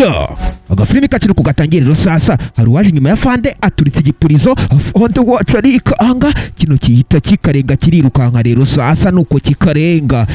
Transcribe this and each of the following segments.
ya agafilimi kaciri ku gatangiriro sasa hari uwaje inyuma ya Fande aturitse igipurizo Fande wacu arikanga kino kihita kikarenga kirirukanka rero sasa nuko kikarenga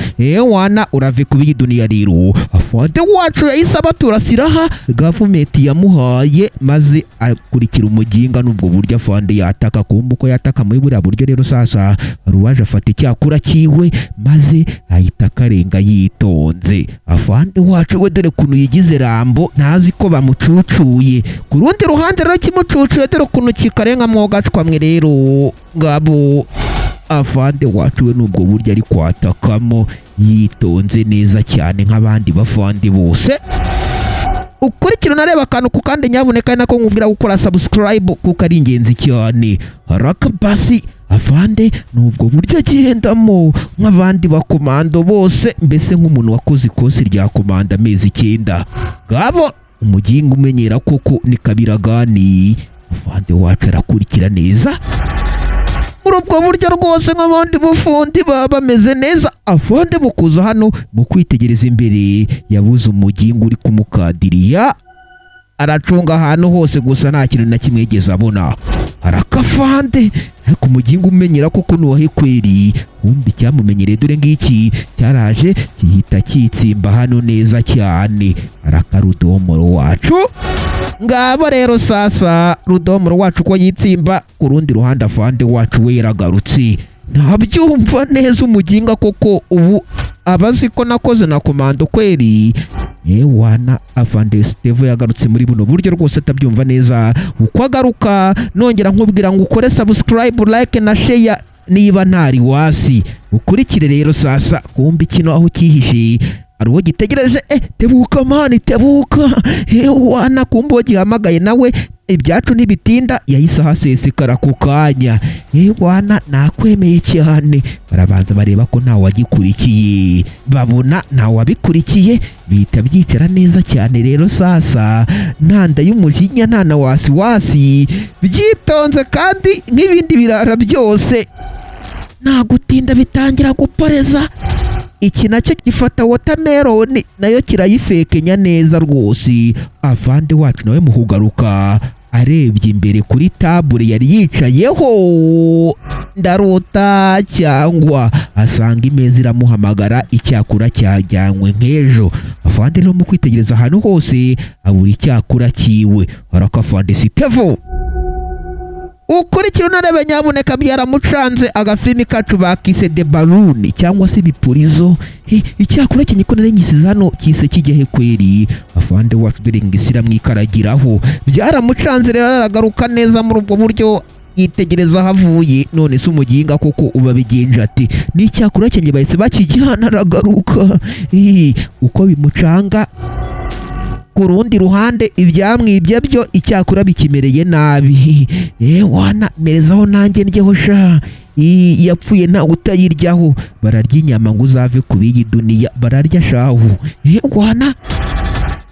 wana urave kubiyi dunia rero Fande wacu yahise abaturasiraha gavumenti yamuhaye maze akurikira umuginga nubwo buryo Fande yataka kumbuko yataka muri buriya buryo rero sasa hari uwaje afata icyakura kiwe maze ahita karenga yitonze Fande wacu we dore kuntu yigize Rambo ntazi ko bamucucuye ku rundi ruhande rero kimucucuye dore kuntu kikarenga mo gacwamwe rero ngabo Fande wacu we nubwo buryo ari kwatakamo yitonze neza cyane nk'abandi bafande bose. Ukurikira nareba akantu ku kandi nyabuneka nako nkubwira gukora subscribe kuko ari ingenzi cyane. Haraka basi Fande nubwo buryo agendamo nk'abandi bakomando bose mbese nk'umuntu wakoze ikosi rya komanda amezi 9 gabo umuginga umenyera koko ni kabiragani Fande wacu arakurikira neza muri ubwo buryo rwose nk'abandi bufundi baba bameze neza. Fande mukuza hano mu kwitegereza imbere yabuze umuginga uri kumukadiriya aracunga ahantu hose gusa nta kintu na kimwe yigeze abona. Haraka Fande ariko umuginga umenyera koko nuwahe kweri wumbi cyamumenyereye dore ngiki cyaraje kihita kitsimba hano neza cyane. Haraka Rudomoro wacu ngabo rero sasa Rudomoro wacu ko yitsimba ku rundi ruhande Fande wacu we yaragarutse ntabyumva neza umuginga koko ubu abazi ko nakoze na komando kweri wana Fande Steve yagarutse muri buno buryo rwose atabyumva neza uko agaruka nongera nkubwira ngo ukore subscribe like na share niba ntari wasi ukurikire rero sasa kumbi kino aho kihishe aruwo gitegereje tebuka mani tebuka wana kumbo gihamagaye nawe ibyacu ntibitinda yahise hasesekara ku kanya wana nakwemeye cyane barabanza bareba ko ntawe wagikurikiye babona ntawe wabikurikiye bita byicara neza cyane rero sasa ntanda y'umujinya nta na wasi byitonze kandi nk'ibindi birara byose nta gutinda bitangira guporeza. Iki nacyo gifata watermelon nayo kirayifekenya neza rwose. Fande wacu nawe muhugaruka arebye imbere kuri table yari yicayeho ndarota cyangwa asanga imeza iramuhamagara icyakura cyajyanywe nk'ejo. Fande rero mu kwitegereza ahantu hose abura icyakura kiwe. Haraka Fande Sitevo ukurikira unarebe nyabuneka byaramucanze agafilimi kacu bakise de balloon cyangwa se bipurizo icyakura kinyikonere nyisiza hano kise kijye kweri. Fande wacu dore ngisira mwikaragiraho byaramucanze rero aragaruka neza muri ubwo buryo yitegereza havuye none se umuginga koko uba bigenje ati ni icyakura cyenye bahise bakijyana aragaruka uko bimucanga ku rundi ruhande ibyamwibye byo icyakura bikimereye nabi wana merezaho nanjye ndyeho sha yapfuye nta utayiryaho bararya inyama ngo uzave kubiyi dunia bararya shahu wana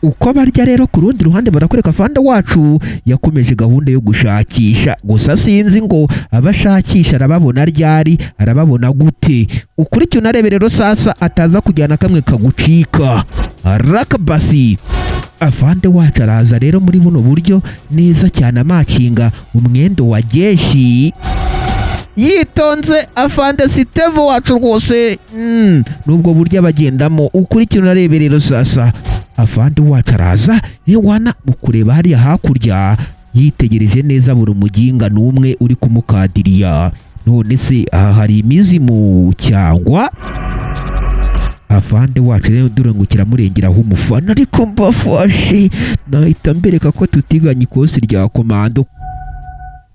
uko barya rero ku rundi ruhande barakoreka Fande wacu yakomeje gahunda yo gushakisha gusa sinzi ngo abashakisha arababona ryari arababona gute. Ukurikira unarebe rero sasa ataza kujyana kamwe kagucika. Haraka basi Fande wacu araza rero muri buno buryo neza cyane amacinga umwendo wa jeshi yitonze. Fande Steve wacu rwose nubwo buryo abagendamo. Ukurikira unarebe rero sasa Fande wacu araza wana mukureba hariya hakurya yitegereje neza buri umuginga n'umwe uri kumukadiriya. None se aha hari imizimu cyangwa Fande wacu rero dore ngo kiramurengeraho umufana ariko mbafashe nahita mbereka ko tutiganye ikosi rya komando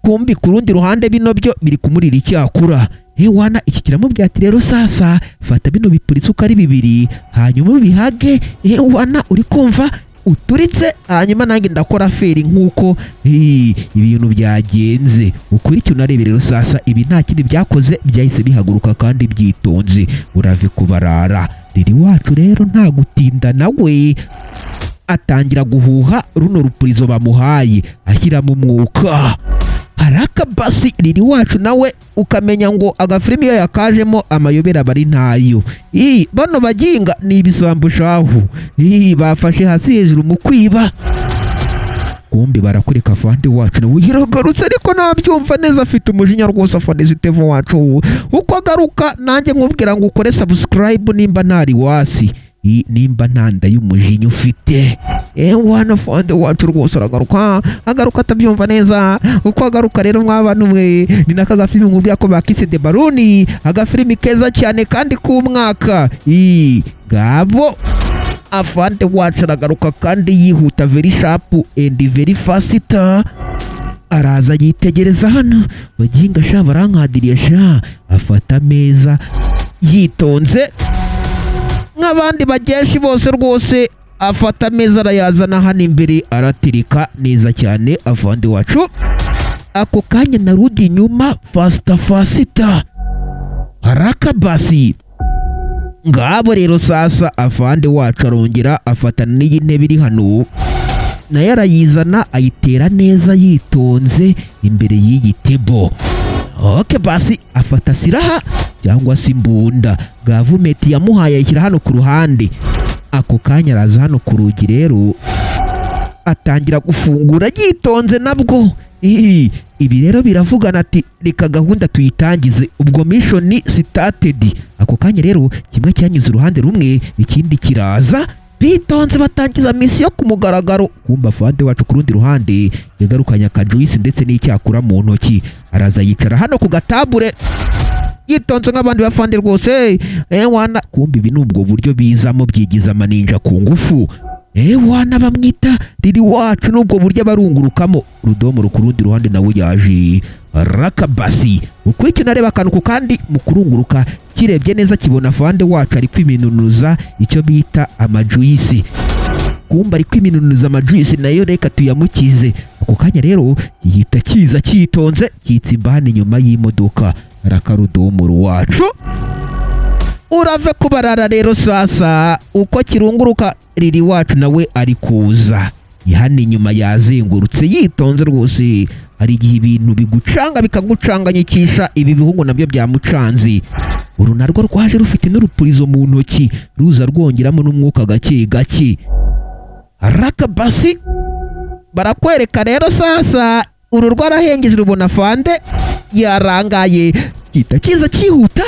kumbi ku rundi ruhande bino byo biri kumurira icyakura. Wana iki kiramubwira ati rero sasa fata bino bipuritse uko ari bibiri hanyuma bihage wana uri kumva uturitse hanyuma nange ndakora feri nk'uko ibintu byagenze. Ukurikira unarebe rero sasa ibi nta kindi byakoze byahise bihaguruka kandi byitonze urave kubarara. Riri wacu rero nta gutinda nawe atangira guhuha runo rupurizo bamuhaye ashyiramo umwuka. Araka basi Lili wacu nawe ukamenya ngo agafilimi iyo yakajemo amayobera bari ntayo. Bano baginga ni ibisambo shahu. Bafashe hasi hejuru mu kwiba. Kumbi barakureka afande wacu nawe yiragarutse ariko nabyumva neza, afite umujinya rwose afande Zitevo wacu. Uko agaruka nanjye nkubwira ngo ukore subscribe nimba ntari wasi. Nimba ntanda y'umujinya ufite. Wana afande wacu rwose agaruka atabyumva neza. Uko agaruka rero mwabana mwe ni naka gafilimi nkubwira ko bakise The Balloon, agafilimi keza cyane kandi k'umwaka. Gavo afande wacu aragaruka kandi yihuta, very sharp and very fast. Araza yitegereza hano baginga sha barankadiriye sha, afata meza yitonze nk'abandi bageshi bose rwose, afata meza arayazana hano imbere aratirika neza cyane afande wacu. Ako kanya narudi inyuma fast. Haraka basi. Ngabo rero sasa afande wacu arongera afatana n'iyi ntebe iri hano, nayo arayizana ayitera neza yitonze imbere y'iyi tebo. Basi afata siraha cyangwa se imbunda gavumenti yamuhaye ayishyira hano ku ruhande. Ako kanya araza hano ku rugi rero atangira gufungura yitonze nabwo. Ibi rero biravugana ati reka gahunda tuyitangize, ubwo mission started. Ako kanya rero kimwe cyanyuze uruhande rumwe ikindi kiraza, bitonze batangiza misiyo ku mugaragaro. Kumba afande wacu ku rundi ruhande yagarukanye akajuice ndetse n'icyakura mu ntoki, araza yicara hano ku gatabure yitonze nk'abandi bafande rwose. Wana kumbi ibi nubwo buryo bizamo byigiza amaninja ku ngufu. Wana bamwita Lili wacu nubwo buryo barungurukamo. Rudomo ku rundi ruhande nawe yaje. Araka basi ukurikije nareba akantu kandi mu kurunguruka kirebye neza kibona afande wacu ari kwiminunuza icyo bita amajuice. Kumba ari kwiminunuza amajuice nayo reka tuyamukize. Ako kanya rero yita kiza cyitonze kitsimba hano inyuma y'imodoka. Araka Rudomo wacu urave kubarara rero sasa. Uko kirunguruka Lili wacu nawe ari kuza hano inyuma yazengurutse yitonze rwose. Hari igihe ibintu bigucanga bikagucanganyikisha, ibi bihugu nabyo byamucanze. Uru narwo rwaje rufite n'urupurizo mu ntoki ruza rwongeramo n'umwuka gake gake. Araka basi barakwereka rero sasa uru rwarahengeje rubona afande yarangaye kita kiza cyihuta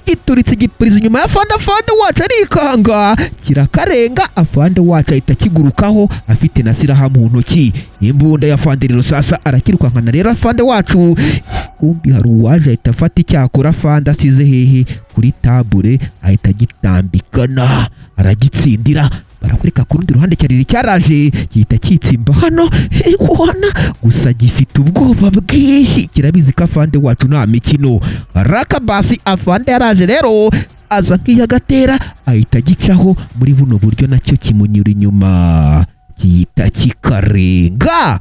gituritse igipurizo inyuma ya afande wacu arikanga kirakarenga. Afande wacu ahita kigurukaho afite na siraha mu ntoki. Imbunda ya afande rero sasa arakirukankana rero afande wacu. Kumbi hari uwaje ahita afata icyakora afande asize hehe kuri tabure ahita gitambikana aragitsindira. Barakureka ku rundi ruhande cyariri cyaraje gihita kitsimba hano. Wana gusa gifite ubwoba bwinshi, kirabizi ko afande wacu nta mikino. Araka basi afande yaraje rero aza nk'iyagatera ahita gicaho muri buno buryo nacyo kimunyura inyuma gihita kikarenga.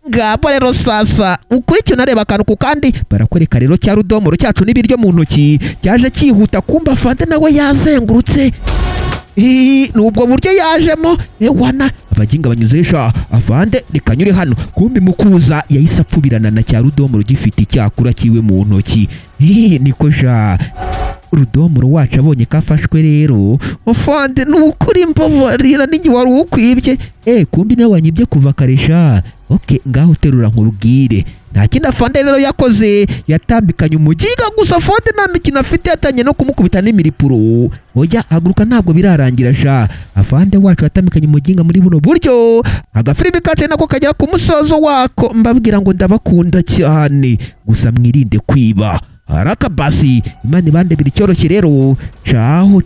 Ngabo rero sasa ukurikije nareba akantu kandi barakwereka rero cya Rudomo cyacu n'ibiryo mu ntoki cyaje cyihuta. Kumba afande nawe yazengurutse. Nubwo buryo yajemo. Wana abaginga banyuzesha afande reka nyure hano. Kumbi mukuza yahise apfubirana na cya Rudomo gifite icyakura kiwe mu ntoki. Niko sha Rudomo wacu abonye kafashwe rero. Afande nukuri mbavarira n'igihe wari ukwibye. Kumbi nawe wanyibye kuva karesha. Ngaho terura nkubwire nta kindi afande rero yakoze, yatambikanye umuginga gusa. Afande nta mikino afite, yatanye no kumukubita n'imiripuro. Oya haguruka ntabwo birarangira sha. Afande wacu yatambikanye umuginga muri buno buryo. Agafilimi kacu nako kagera ku musozo wako. Mbabwira ngo ndabakunda cyane gusa mwirinde kwiba. Haraka basi Imana ibande biri cyoroshye rero. Caho.